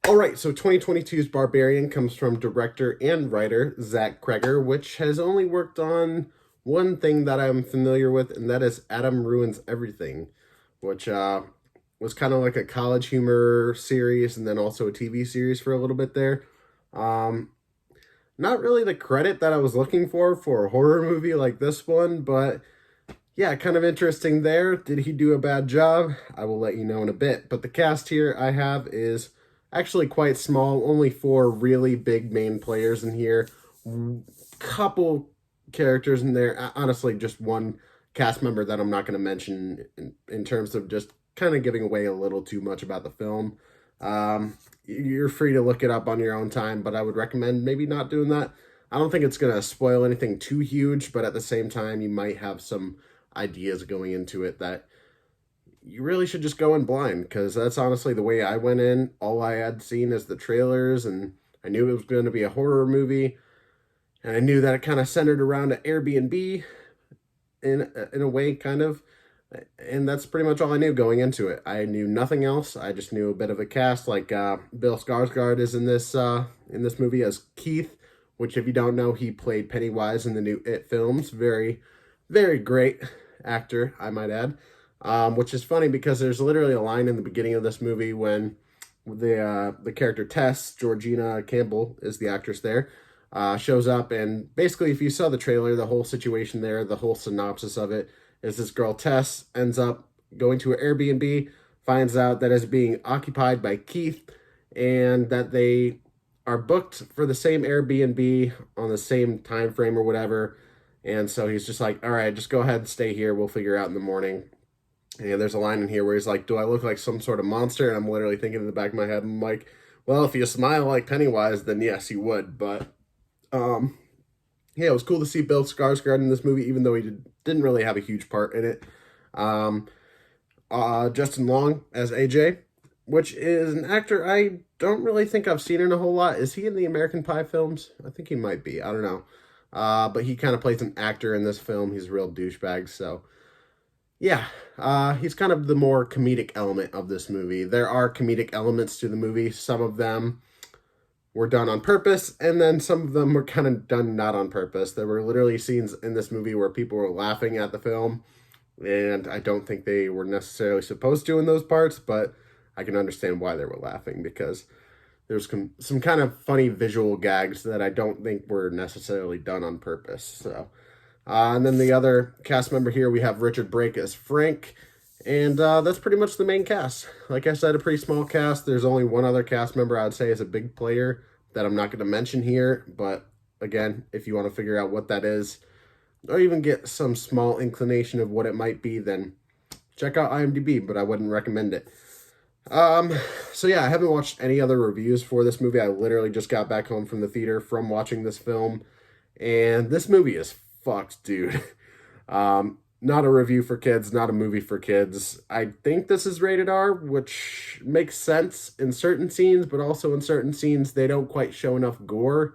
All right, so 2022's Barbarian comes from director and writer Zach Kreger, which has only worked on one thing that I'm familiar with, and that is Adam Ruins Everything, which was kind of like a college humor series and then also a TV series for a little bit there. Um, Not really the credit that I was looking for a horror movie like this one, but yeah, kind of interesting there. Did he do a bad job? I will let you know in a bit. But the cast here I have is actually quite small. Only four really big main players in here. Couple characters in there. Honestly, just one cast member that I'm not going to mention in terms of just kind of giving away a little too much about the film. You're free to look it up on your own time, but I would recommend maybe not doing that. I don't think it's going to spoil anything too huge, but at the same time, you might have some ideas going into it that you really should just go in blind, because that's honestly the way I went in. All I had seen is the trailers, and I knew it was going to be a horror movie, and I knew that it kind of centered around an Airbnb in a way, kind of. And that's pretty much all I knew going into it. I knew nothing else. I just knew a bit of a cast. Like Bill Skarsgård is in this movie as Keith, which if you don't know, he played Pennywise in the new It films. Very, very great actor, I might add. Which is funny because there's literally a line in the beginning of this movie when the character Tess, Georgina Campbell is the actress there, shows up, and basically if you saw the trailer, the whole situation there, the whole synopsis of it is this girl Tess ends up going to an Airbnb, finds out that it's being occupied by Keith, and that they are booked for the same Airbnb on the same time frame or whatever. And so he's just like, all right, just go ahead and stay here. We'll figure out in the morning. And there's a line in here where he's like, do I look like some sort of monster? And I'm literally thinking in the back of my head, I'm like, well, if you smile like Pennywise, then yes, you would. But yeah, it was cool to see Bill Skarsgård in this movie, even though he didn't really have a huge part in it. Um, Justin Long as AJ, which is an actor I don't really think I've seen in a whole lot. Is he in the American Pie films? I think he might be. I don't know. But he kind of plays an actor in this film. He's a real douchebag, so yeah, he's kind of the more comedic element of this movie. There are comedic elements to the movie. Some of them were done on purpose, and then some of them were kind of done not on purpose. There were literally scenes in this movie where people were laughing at the film, and I don't think they were necessarily supposed to in those parts, but I can understand why they were laughing, because there's some kind of funny visual gags that I don't think were necessarily done on purpose. So, and then the other cast member here, we have Richard Brake as Frank, and that's pretty much the main cast. Like I said, a pretty small cast. There's only one other cast member I'd say is a big player that I'm not going to mention here. But again, if you want to figure out what that is, or even get some small inclination of what it might be, then check out IMDb, but I wouldn't recommend it. So yeah, I haven't watched any other reviews for this movie. I literally just got back home from the theater from watching this film, and this movie is fucked, dude. Not a review for kids, not a movie for kids. I think this is rated R, which makes sense in certain scenes, but also in certain scenes, they don't quite show enough gore.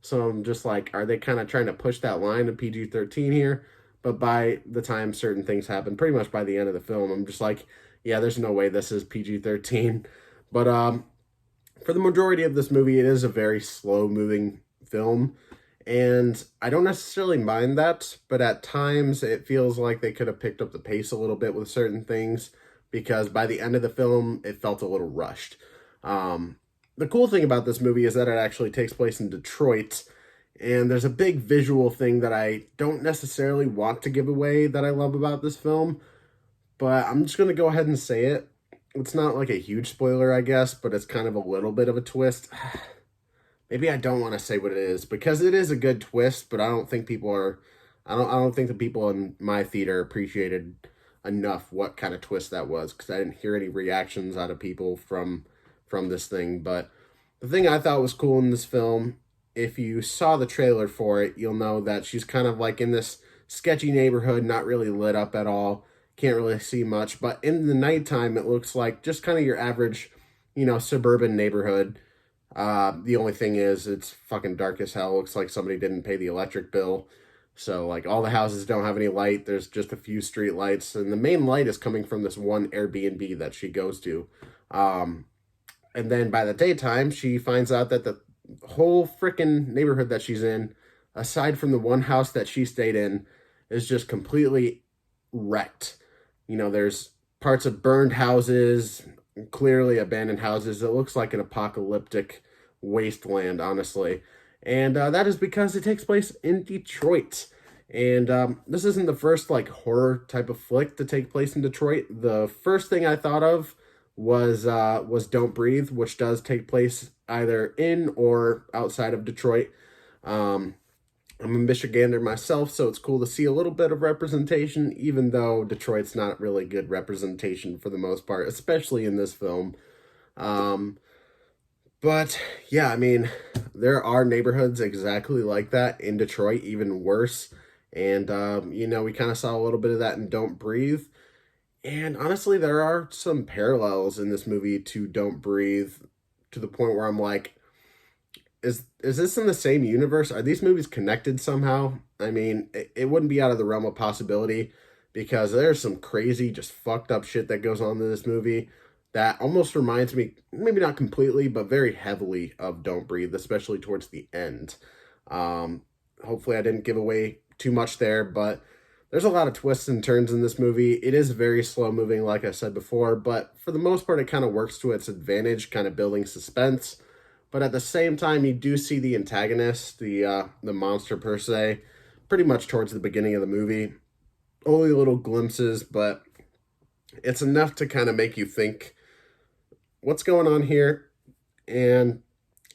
So I'm just like, are they kind of trying to push that line to PG-13 here? But by the time certain things happen, pretty much by the end of the film, I'm just like, yeah, there's no way this is PG-13. But for the majority of this movie, it is a very slow-moving film. And I don't necessarily mind that, but at times it feels like they could have picked up the pace a little bit with certain things, because by the end of the film, it felt a little rushed. The cool thing about this movie is that it actually takes place in Detroit, and there's a big visual thing that I don't necessarily want to give away that I love about this film, but I'm just going to go ahead and say it. It's not like a huge spoiler, I guess, but it's kind of a little bit of a twist. Maybe I don't want to say what it is, because it is a good twist, but I don't think I don't think the people in my theater appreciated enough what kind of twist that was, because I didn't hear any reactions out of people from this thing. But the thing I thought was cool in this film, if you saw the trailer for it, you'll know that she's kind of like in this sketchy neighborhood, not really lit up at all. Can't really see much, but in the nighttime, it looks like just kind of your average, suburban neighborhood. The only thing is, it's fucking dark as hell. Looks like somebody didn't pay the electric bill. So, like, all the houses don't have any light. There's just a few street lights. And the main light is coming from this one Airbnb that she goes to. And then by the daytime, she finds out that the whole freaking neighborhood that she's in, aside from the one house that she stayed in, is just completely wrecked. You know, there's parts of burned houses, clearly abandoned houses. It looks like an apocalyptic wasteland, honestly. And that is because it takes place in Detroit. And this isn't the first like horror type of flick to take place in Detroit. The first thing I thought of was Don't Breathe, which does take place either in or outside of Detroit. Um, I'm a Michigander myself, so it's cool to see a little bit of representation, even though Detroit's not really good representation for the most part, especially in this film. Um, but yeah, I mean, there are neighborhoods exactly like that in Detroit, even worse. And, you know, we kind of saw a little bit of that in Don't Breathe. And honestly, there are some parallels in this movie to Don't Breathe to the point where I'm like, is this in the same universe? Are these movies connected somehow? I mean, it wouldn't be out of the realm of possibility because there's some crazy, just fucked up shit that goes on in this movie that almost reminds me, maybe not completely, but very heavily of Don't Breathe, especially towards the end. Hopefully, I didn't give away too much there, but there's a lot of twists and turns in this movie. It is very slow moving, like I said before, but for the most part, it kind of works to its advantage, kind of building suspense. But at the same time, you do see the antagonist, the monster per se, pretty much towards the beginning of the movie. Only little glimpses, but it's enough to kind of make you think, what's going on here? And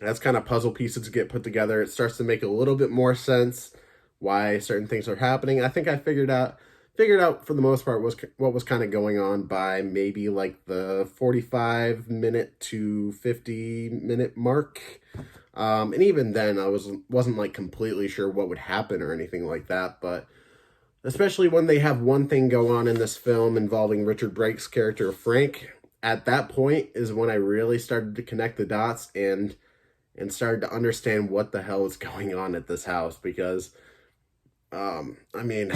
as kind of puzzle pieces get put together, it starts to make a little bit more sense why certain things are happening. I think I figured out for the most part was what was kind of going on by maybe like the 45-minute to 50-minute mark. And even then I wasn't like completely sure what would happen or anything like that, but especially when they have one thing go on in this film involving Richard Brake's character Frank, at that point is when I really started to connect the dots and started to understand what the hell is going on at this house because I mean,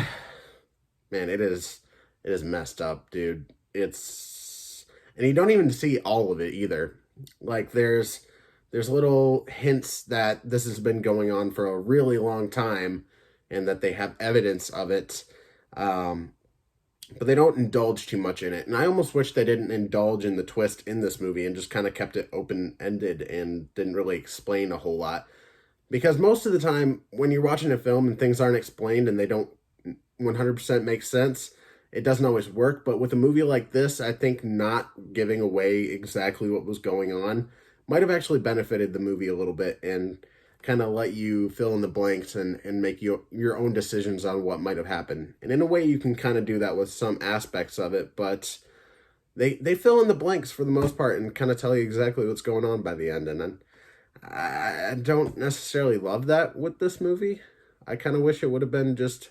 man, it is messed up, dude. And you don't even see all of it either. Like there's little hints that this has been going on for a really long time and that they have evidence of it. But they don't indulge too much in it. And I almost wish they didn't indulge in the twist in this movie and just kind of kept it open-ended and didn't really explain a whole lot. Because most of the time, when you're watching a film and things aren't explained and they don't 100% make sense, it doesn't always work. But with a movie like this, I think not giving away exactly what was going on might have actually benefited the movie a little bit and kind of let you fill in the blanks and make your own decisions on what might have happened. And in a way, you can kind of do that with some aspects of it, but they fill in the blanks for the most part and kind of tell you exactly what's going on by the end. And I don't necessarily love that with this movie. I kind of wish it would have been just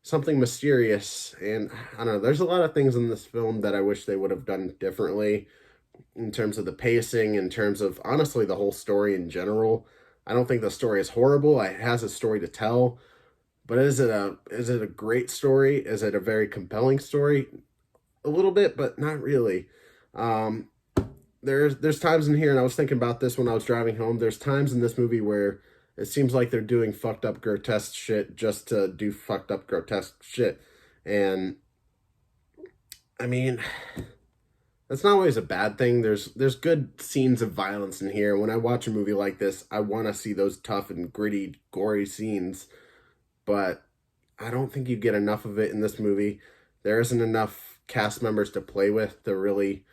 something mysterious. And I don't know, there's a lot of things in this film that I wish they would have done differently in terms of the pacing, in terms of honestly the whole story in general. I don't think the story is horrible. It has a story to tell, but is it a great story? Is it a very compelling story? A little bit, but not really. Um, there's times in here, and I was thinking about this when I was driving home. There's times in this movie where it seems like they're doing fucked up grotesque shit just to do fucked up grotesque shit, and I mean, that's not always a bad thing. There's good scenes of violence in here. When I watch a movie like this, I want to see those tough and gritty, gory scenes, but I don't think you get enough of it in this movie. There isn't enough cast members to play with to really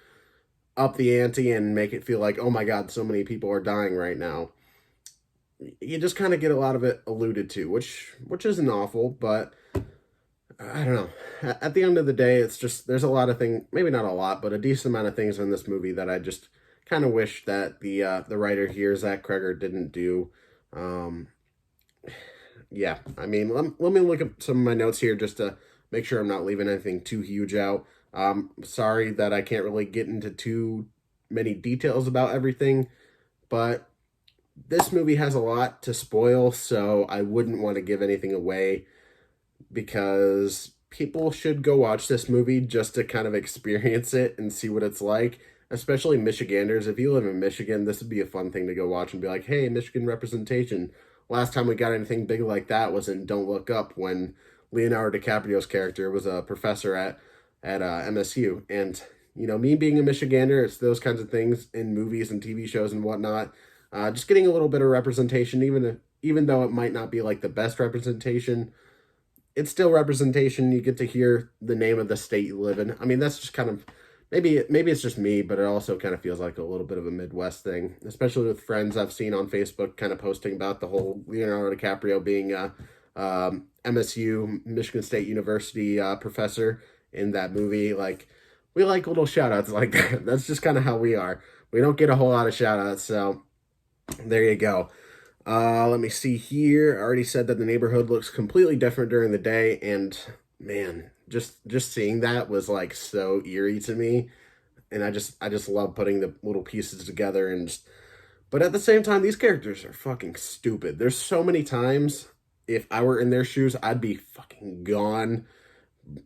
up the ante and make it feel like, oh my god, so many people are dying right now. You just kind of get a lot of it alluded to, which isn't awful, but I don't know. At the end of the day, it's just there's a lot of things, maybe not a lot, but a decent amount of things in this movie that I just kind of wish that the writer here, Zach Kreger, didn't do. Yeah, I mean, let me look up some of my notes here just to make sure I'm not leaving anything too huge out. Sorry that I can't really get into too many details about everything, but this movie has a lot to spoil, so I wouldn't want to give anything away because people should go watch this movie just to kind of experience it and see what it's like especially Michiganders. If you live in Michigan, this would be a fun thing to go watch and be like, hey, Michigan representation. Last time we got anything big like that was in Don't Look Up, when Leonardo DiCaprio's character was a professor at MSU. And, you know, me being a Michigander, it's those kinds of things in movies and TV shows and whatnot. Just getting a little bit of representation, even though it might not be like the best representation, it's still representation. You get to hear the name of the state you live in. I mean, that's just kind of, maybe it's just me, but it also kind of feels like a little bit of a Midwest thing, especially with friends I've seen on Facebook kind of posting about the whole Leonardo DiCaprio being a MSU, Michigan State University professor in that movie. Like, we like little shout outs like that. That's just kind of how we are. We don't get a whole lot of shout outs, so there you go. Let me see here. I already said that the neighborhood looks completely different during the day, and man, just seeing that was like so eerie to me. And I just love putting the little pieces together, and but at the same time, these characters are fucking stupid. There's so many times, if I were in their shoes, I'd be fucking gone.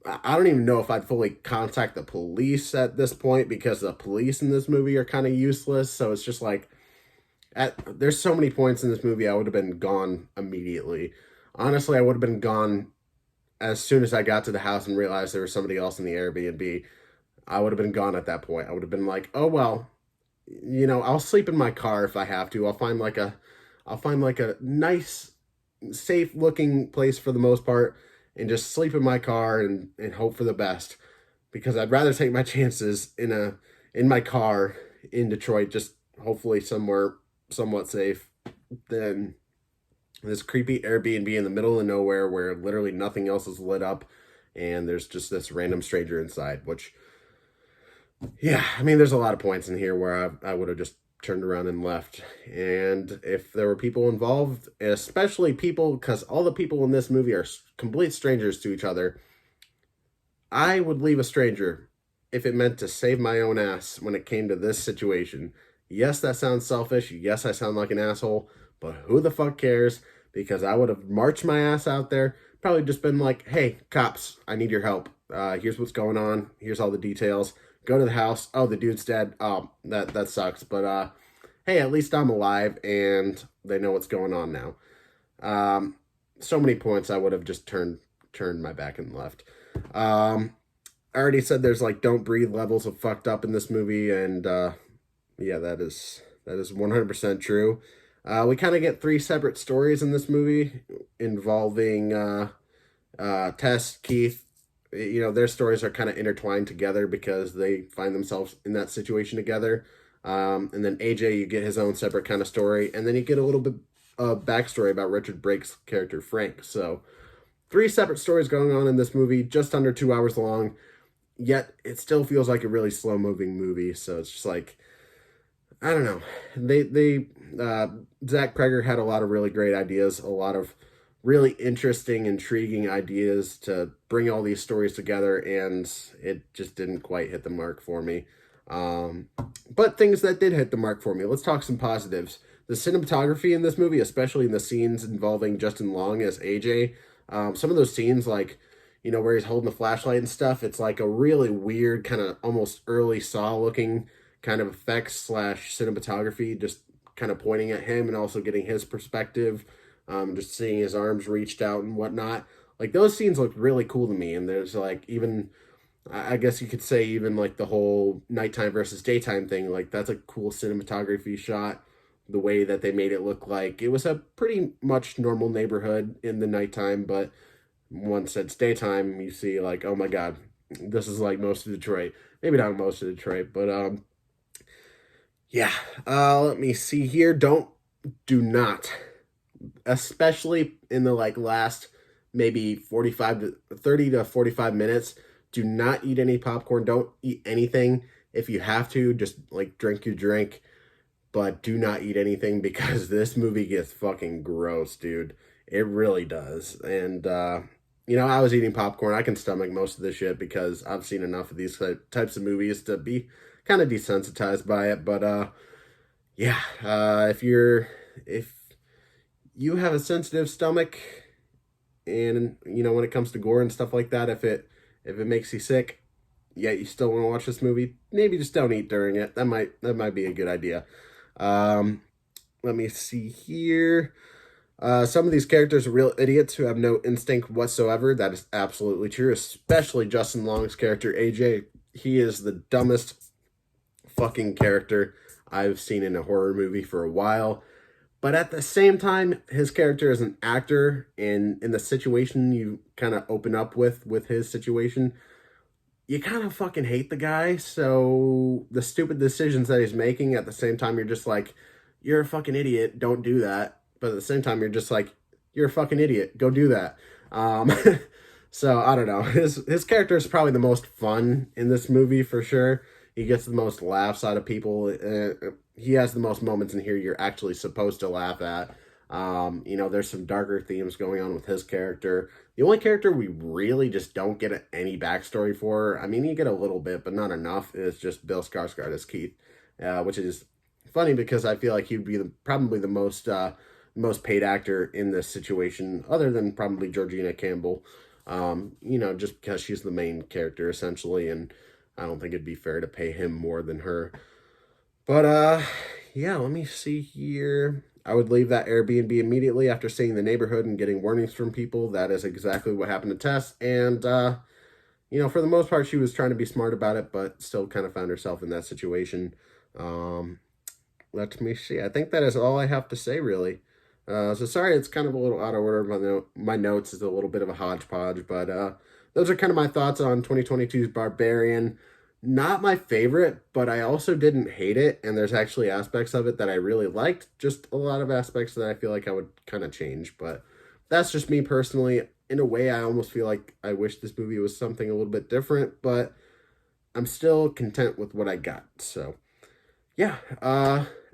I don't even know if I'd fully contact the police at this point, because the police in this movie are kind of useless. So it's just like, there's so many points in this movie I would have been gone immediately. Honestly, I would have been gone as soon as I got to the house and realized there was somebody else in the Airbnb. I would have been gone at that point. I would have been like, oh well, you know, I'll sleep in my car if I have to. I'll find like a nice, safe looking place for the most part, and just sleep in my car and hope for the best, because I'd rather take my chances in my car in Detroit, just hopefully somewhere somewhat safe, than this creepy Airbnb in the middle of nowhere where literally nothing else is lit up and there's just this random stranger inside. Which, yeah, I mean, there's a lot of points in here where I would have just turned around and left. And if there were people involved, especially people, because all the people in this movie are complete strangers to each other, I would leave a stranger if it meant to save my own ass when it came to this situation. Yes, that sounds selfish. Yes, I sound like an asshole, but who the fuck cares? Because I would have marched my ass out there, probably just been like, hey, cops, I need your help. Here's what's going on. Here's all the details. Go to the house. Oh, the dude's dead. Oh, that sucks. But hey, at least I'm alive and they know what's going on now. So many points I would have just turned my back and left. I already said there's like don't breathe levels of fucked up in this movie, and yeah, that is 100% true. We kind of get three separate stories in this movie involving Tess, Keith. You know, their stories are kind of intertwined together because they find themselves in that situation together. And then AJ, you get his own separate kind of story, and then you get a little bit of backstory about Richard Brake's character, Frank. So, three separate stories going on in this movie, just under 2 hours long, yet it still feels like a really slow-moving movie. So it's just like, I don't know. Zach Kreger had a lot of really great ideas, a lot of really interesting, intriguing ideas to bring all these stories together, and it just didn't quite hit the mark for me. But things that did hit the mark for me. Let's talk some positives. The cinematography in this movie, especially in the scenes involving Justin Long as AJ, some of those scenes, like, you know, where he's holding the flashlight and stuff, it's like a really weird kind of almost early Saw looking kind of effects slash cinematography, just kind of pointing at him and also getting his perspective, just seeing his arms reached out and whatnot. Like, those scenes look really cool to me. And there's like, even, I guess you could say, even like the whole nighttime versus daytime thing, like that's a cool cinematography shot. The way that they made it look like it was a pretty much normal neighborhood in the nighttime, but once it's daytime, you see like, oh my God, this is like most of Detroit. Maybe not most of Detroit, but yeah. Let me see here. Do not, especially in the like last maybe 30 to 45 minutes, do not eat any popcorn. Don't eat anything. If you have to, just like drink your drink, but do not eat anything, because this movie gets fucking gross, dude. It really does. And, you know, I was eating popcorn. I can stomach most of this shit because I've seen enough of these types of movies to be kind of desensitized by it. But, yeah, if you have a sensitive stomach, and, you know, when it comes to gore and stuff like that, if it makes you sick, yet you still want to watch this movie, maybe just don't eat during it. That might be a good idea. Let me see here. Some of these characters are real idiots who have no instinct whatsoever. That is absolutely true, especially Justin Long's character, AJ. He is the dumbest fucking character I've seen in a horror movie for a while. But at the same time, his character is an actor, and in the situation you kind of open up with his situation, you kind of fucking hate the guy. So the stupid decisions that he's making, at the same time, you're just like, you're a fucking idiot, don't do that. But at the same time, you're just like, you're a fucking idiot, go do that. So I don't know. His character is probably the most fun in this movie for sure. He gets the most laughs out of people. He has the most moments in here you're actually supposed to laugh at. There's some darker themes going on with his character. The only character we really just don't get any backstory for, I mean, you get a little bit, but not enough, is just Bill Skarsgård as Keith, which is funny because I feel like he'd be probably the most paid actor in this situation, other than probably Georgina Campbell, just because she's the main character, essentially, and I don't think it'd be fair to pay him more than her. But, yeah, let me see here. I would leave that Airbnb immediately after seeing the neighborhood and getting warnings from people. That is exactly what happened to Tess. And, for the most part, she was trying to be smart about it, but still kind of found herself in that situation. Let me see. I think that is all I have to say, really. So sorry, it's kind of a little out of order. My notes is a little bit of a hodgepodge, but those are kind of my thoughts on 2022's Barbarian. Not my favorite, but I also didn't hate it, and there's actually aspects of it that I really liked. Just a lot of aspects that I feel like I would kind of change, but that's just me personally. In a way, I almost feel like I wish this movie was something a little bit different, but I'm still content with what I got. So, yeah,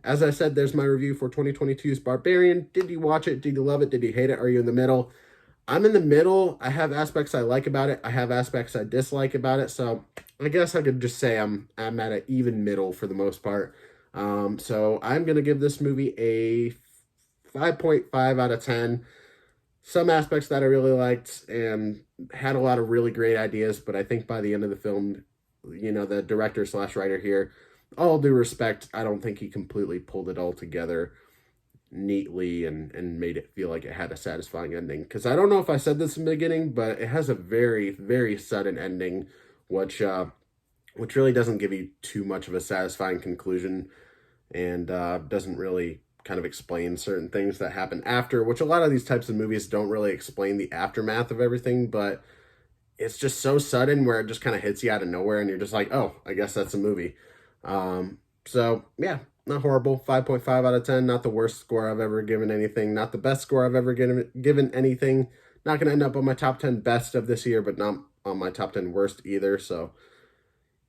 as I said, there's my review for 2022's Barbarian. Did you watch it? Did you love it? Did you hate it? Are you in the middle? I'm in the middle. I have aspects I like about it. I have aspects I dislike about it. So I guess I could just say I'm at an even middle for the most part. So I'm going to give this movie a 5.5 out of 10. Some aspects that I really liked and had a lot of really great ideas, but I think by the end of the film, the director/writer here, all due respect, I don't think he completely pulled it all together neatly and made it feel like it had a satisfying ending. Because I don't know if I said this in the beginning, but it has a very, very sudden ending, which really doesn't give you too much of a satisfying conclusion, and doesn't really kind of explain certain things that happen after, which a lot of these types of movies don't really explain the aftermath of everything, but it's just so sudden where it just kind of hits you out of nowhere, and you're just like, oh, I guess that's a movie. So yeah, not horrible. 5.5 out of 10. Not the worst score I've ever given anything. Not the best score I've ever given anything. Not going to end up on my top 10 best of this year, but not on my top 10 worst either. So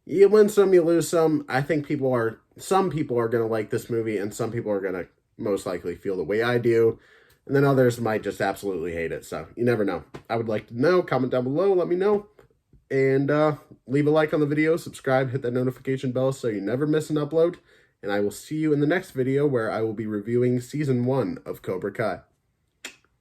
you win some, you lose some. I think some people are going to like this movie, and some people are going to most likely feel the way I do. And then others might just absolutely hate it. So you never know. I would like to know. Comment down below. Let me know. And leave a like on the video, subscribe, hit that notification bell so you never miss an upload. And I will see you in the next video where I will be reviewing Season 1 of Cobra Kai.